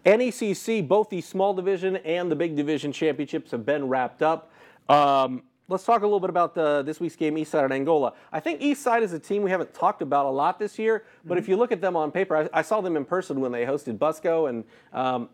NECC, both the small division and the big division championships have been wrapped up. Let's talk a little bit about this week's game, Eastside and Angola. I think Eastside is a team we haven't talked about a lot this year, but if you look at them on paper, I saw them in person when they hosted Busco, and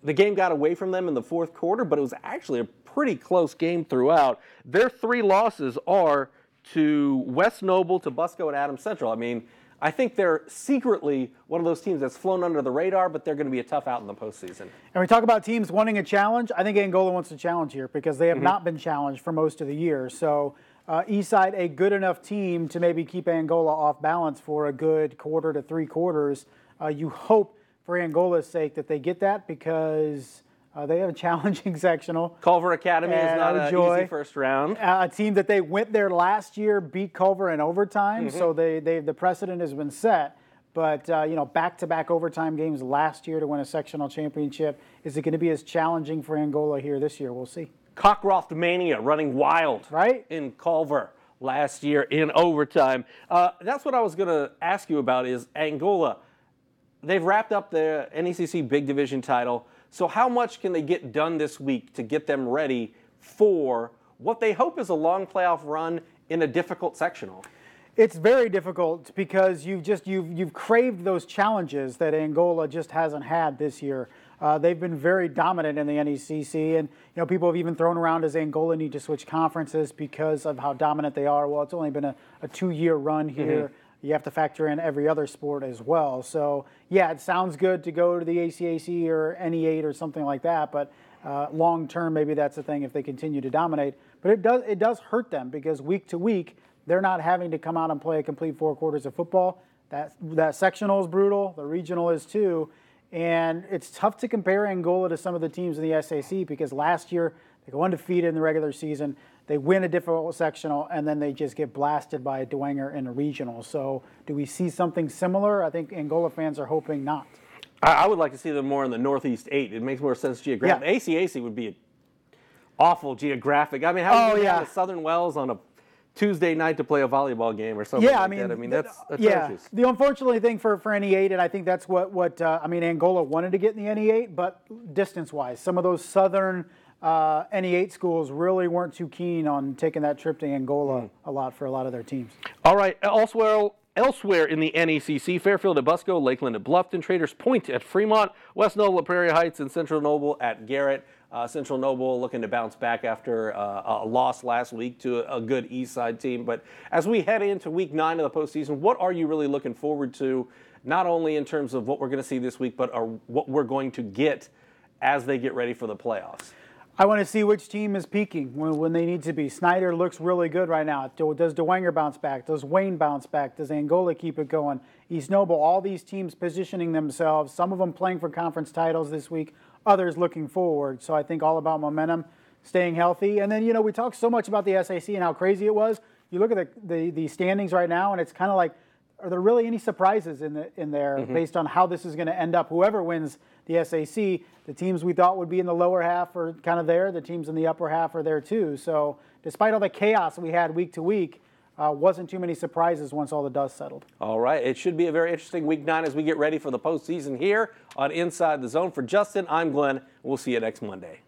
the game got away from them in the fourth quarter, but it was actually a pretty close game throughout. Their 3 losses are to West Noble, to Busco, and Adams Central. I mean, I think they're secretly one of those teams that's flown under the radar, but they're going to be a tough out in the postseason. And we talk about teams wanting a challenge. I think Angola wants a challenge here because they have not been challenged for most of the year. So Eastside, a good enough team to maybe keep Angola off balance for a good quarter to 3 quarters. You hope for Angola's sake that they get that because they have a challenging sectional. Culver Academy is not an easy first round. A team that they went there last year, beat Culver in overtime, so the precedent has been set. But back-to-back overtime games last year to win a sectional championship. Is it going to be as challenging for Angola here this year? We'll see. Cockcroft Mania running wild in Culver last year in overtime. That's what I was going to ask you about is Angola. They've wrapped up the NECC Big Division title. So how much can they get done this week to get them ready for what they hope is a long playoff run in a difficult sectional? It's very difficult because you've craved those challenges that Angola just hasn't had this year. They've been very dominant in the NECC, and people have even thrown around as Angola need to switch conferences because of how dominant they are. Well, it's only been a 2-year run here. You have to factor in every other sport as well. So, yeah, it sounds good to go to the ACAC or NE8 or something like that, but long term, maybe that's the thing if they continue to dominate. But it does hurt them because week to week, they're not having to come out and play a complete 4 quarters of football. That sectional is brutal. The regional is too. And it's tough to compare Angola to some of the teams in the SAC because last year they go undefeated in the regular season. They win a difficult sectional, and then they just get blasted by a Dwenger in a regional. So do we see something similar? I think Angola fans are hoping not. I would like to see them more in the Northeast 8. It makes more sense geographically. Yeah. ACAC would be awful geographic. I mean, how do you go to Southern Wells on a Tuesday night to play a volleyball game or something that? I mean, that's atrocious. Yeah, the unfortunate thing for NE8, and I think that's what Angola wanted to get in the NE8, but distance-wise, some of those southern NE8 schools really weren't too keen on taking that trip to Angola for a lot of their teams. All right, elsewhere in the NECC, Fairfield at Busco, Lakeland at Bluffton, Traders Point at Fremont, West Noble at Prairie Heights, and Central Noble at Garrett. Central Noble looking to bounce back after a loss last week to a good East Side team. But as we head into Week 9 of the postseason, what are you really looking forward to, not only in terms of what we're going to see this week, but what we're going to get as they get ready for the playoffs? I want to see which team is peaking when they need to be. Snyder looks really good right now. Does Dwenger bounce back? Does Wayne bounce back? Does Angola keep it going? East Noble, all these teams positioning themselves, some of them playing for conference titles this week, others looking forward. So I think all about momentum, staying healthy. And then, we talk so much about the SAC and how crazy it was. You look at the standings right now, and it's kind of like, are there really any surprises in there based on how this is going to end up? Whoever wins the SAC, the teams we thought would be in the lower half are kind of there. The teams in the upper half are there too. So despite all the chaos we had week to week, wasn't too many surprises once all the dust settled. All right. It should be a very interesting Week 9 as we get ready for the postseason here on Inside the Zone. For Justin, I'm Glenn. We'll see you next Monday.